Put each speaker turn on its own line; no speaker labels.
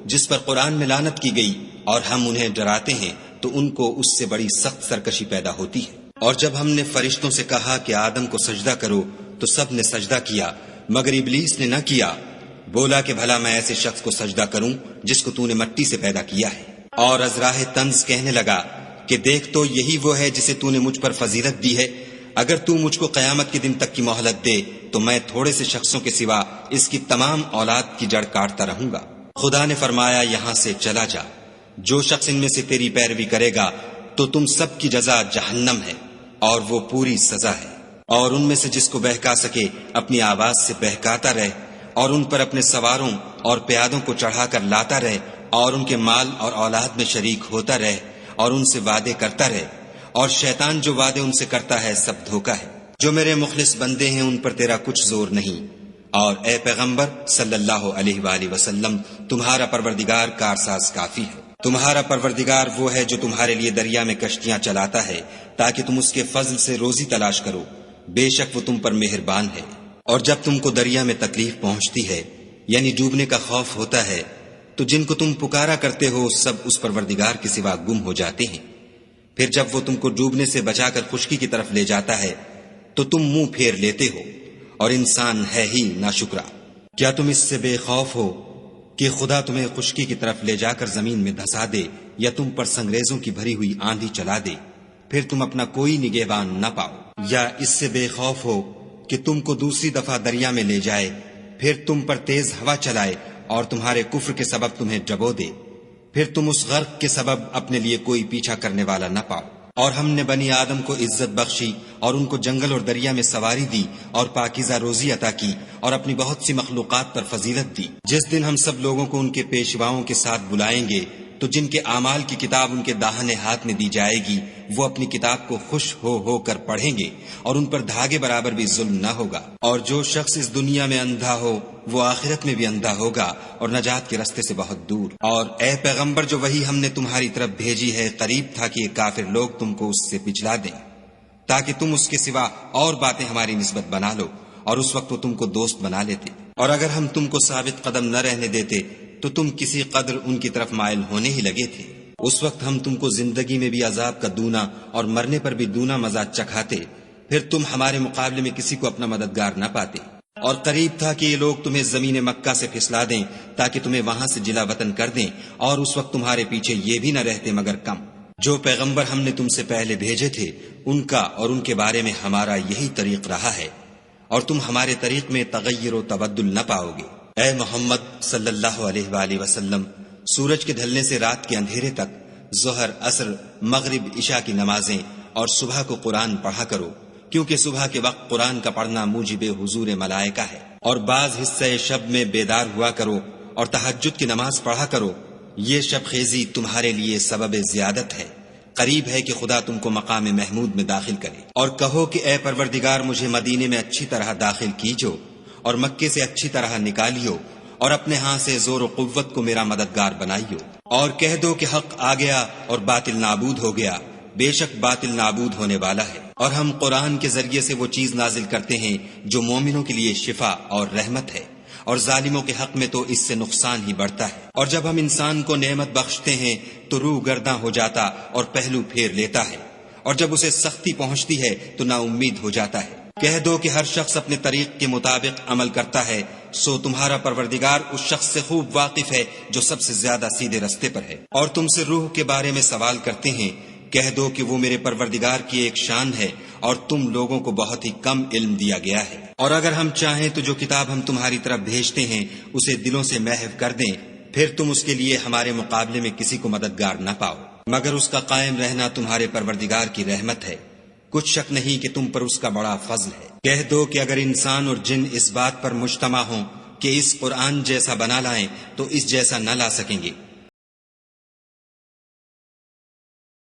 جس پر قرآن میں لعنت کی گئی اور ہم انہیں ڈراتے ہیں تو ان کو اس سے بڑی سخت سرکشی پیدا ہوتی ہے۔ اور جب ہم نے فرشتوں سے کہا کہ آدم کو سجدہ کرو تو سب نے سجدہ کیا مگر ابلیس نے نہ کیا، بولا کہ بھلا میں ایسے شخص کو سجدہ کروں جس کو تو نے مٹی سے پیدا کیا ہے۔ اور از راہ طنز کہنے لگا کہ دیکھ تو یہی وہ ہے جسے تو نے مجھ پر فضیلت دی ہے، اگر تو مجھ کو قیامت کے دن تک کی مہلت دے تو میں تھوڑے سے شخصوں کے سوا اس کی تمام اولاد کی جڑ کاٹتا رہوں گا۔ خدا نے فرمایا یہاں سے چلا جا، جو شخص ان میں سے تیری پیروی کرے گا تو تم سب کی جزا جہنم ہے اور وہ پوری سزا ہے۔ اور ان میں سے جس کو بہکا سکے اپنی آواز سے بہکاتا رہے، اور ان پر اپنے سواروں اور پیادوں کو چڑھا کر لاتا رہے، اور ان کے مال اور اولاد میں شریک ہوتا رہے، اور ان سے وعدے کرتا رہے، اور شیطان جو وعدے ان سے کرتا ہے سب دھوکا ہے۔ جو میرے مخلص بندے ہیں ان پر تیرا کچھ زور نہیں، اور اے پیغمبر صلی اللہ علیہ وآلہ وسلم تمہارا پروردگار کارساز کافی ہے۔ تمہارا پروردگار وہ ہے جو تمہارے لیے دریا میں کشتیاں چلاتا ہے تاکہ تم اس کے فضل سے روزی تلاش کرو، بے شک وہ تم پر مہربان ہے۔ اور جب تم کو دریا میں تکلیف پہنچتی ہے یعنی ڈوبنے کا خوف ہوتا ہے تو جن کو تم پکارا کرتے ہو سب اس پروردگار کے سوا گم ہو جاتے ہیں، پھر جب وہ تم کو ڈوبنے سے بچا کر خشکی کی طرف لے جاتا ہے تو تم منہ پھیر لیتے ہو، اور انسان ہے ہی ناشکرا۔ کیا تم اس سے بے خوف ہو کہ خدا تمہیں خشکی کی طرف لے جا کر زمین میں دھسا دے یا تم پر سنگریزوں کی بھری ہوئی آندھی چلا دے، پھر تم اپنا کوئی نگہبان نہ پاؤ؟ یا اس سے بے خوف ہو کہ تم کو دوسری دفعہ دریا میں لے جائے، پھر تم پر تیز ہوا چلائے اور تمہارے کفر کے سبب تمہیں ڈبو دے، پھر تم اس غرق کے سبب اپنے لیے کوئی پیچھا کرنے والا نہ پاؤ؟ اور ہم نے بنی آدم کو عزت بخشی اور ان کو جنگل اور دریا میں سواری دی اور پاکیزہ روزی عطا کی اور اپنی بہت سی مخلوقات پر فضیلت دی۔ جس دن ہم سب لوگوں کو ان کے پیشواؤں کے ساتھ بلائیں گے تو جن کے اعمال کی کتاب ان کے داہنے ہاتھ میں دی جائے گی وہ اپنی کتاب کو خوش ہو کر پڑھیں گے اور ان پر دھاگے برابر بھی ظلم نہ ہوگا۔ اور جو شخص اس دنیا میں اندھا ہو وہ آخرت میں بھی اندھا ہوگا اور نجات کے رستے سے بہت دور۔ اور اے پیغمبر جو وحی ہم نے تمہاری طرف بھیجی ہے قریب تھا کہ یہ کافر لوگ تم کو اس سے پچھلا دیں تاکہ تم اس کے سوا اور باتیں ہماری نسبت بنا لو، اور اس وقت وہ تم کو دوست بنا لیتے۔ اور اگر ہم تم کو ثابت قدم نہ رہنے دیتے تو تم کسی قدر ان کی طرف مائل ہونے ہی لگے تھے۔ اس وقت ہم تم کو زندگی میں بھی عذاب کا دونا اور مرنے پر بھی دونا مزہ چکھاتے، پھر تم ہمارے مقابلے میں کسی کو اپنا مددگار نہ پاتے۔ اور قریب تھا کہ یہ لوگ تمہیں زمین مکہ سے پھسلا دیں تاکہ تمہیں وہاں سے جلا وطن کر دیں، اور اس وقت تمہارے پیچھے یہ بھی نہ رہتے مگر کم۔ جو پیغمبر ہم نے تم سے پہلے بھیجے تھے ان کا اور ان کے بارے میں ہمارا یہی طریق رہا ہے، اور تم ہمارے طریق میں تغیر و تبدل نہ پاؤ گے۔ اے محمد صلی اللہ علیہ وآلہ وسلم سورج کے ڈھلنے سے رات کے اندھیرے تک ظہر، عصر، مغرب، عشاء کی نمازیں اور صبح کو قرآن پڑھا کرو، کیونکہ صبح کے وقت قرآن کا پڑھنا موجب حضور ملائکہ ہے۔ اور بعض حصہ شب میں بیدار ہوا کرو اور تہجد کی نماز پڑھا کرو، یہ شب خیزی تمہارے لیے سبب زیادت ہے، قریب ہے کہ خدا تم کو مقام محمود میں داخل کرے۔ اور کہو کہ اے پروردگار مجھے مدینے میں اچھی طرح داخل کیجو اور مکے سے اچھی طرح نکالیو، اور اپنے ہاں سے زور و قوت کو میرا مددگار بنائیو۔ اور کہہ دو کہ حق آ گیا اور باطل نابود ہو گیا، بے شک باطل نابود ہونے والا ہے۔ اور ہم قرآن کے ذریعے سے وہ چیز نازل کرتے ہیں جو مومنوں کے لیے شفا اور رحمت ہے، اور ظالموں کے حق میں تو اس سے نقصان ہی بڑھتا ہے۔ اور جب ہم انسان کو نعمت بخشتے ہیں تو روح گرداں ہو جاتا اور پہلو پھیر لیتا ہے، اور جب اسے سختی پہنچتی ہے تو نا امید ہو جاتا ہے۔ کہہ دو کہ ہر شخص اپنے طریق کے مطابق عمل کرتا ہے، سو تمہارا پروردگار اس شخص سے خوب واقف ہے جو سب سے زیادہ سیدھے رستے پر ہے۔ اور تم سے روح کے بارے میں سوال کرتے ہیں، کہہ دو کہ وہ میرے پروردگار کی ایک شان ہے اور تم لوگوں کو بہت ہی کم علم دیا گیا ہے۔ اور اگر ہم چاہیں تو جو کتاب ہم تمہاری طرف بھیجتے ہیں اسے دلوں سے محو کر دیں، پھر تم اس کے لیے ہمارے مقابلے میں کسی کو مددگار نہ پاؤ، مگر اس کا قائم رہنا تمہارے پروردگار کی رحمت ہے، کچھ شک نہیں کہ تم پر اس کا بڑا فضل ہے۔ کہہ دو کہ اگر انسان اور جن اس بات پر مجتمع ہوں کہ اس قرآن جیسا بنا لائیں تو اس جیسا نہ لا سکیں گے،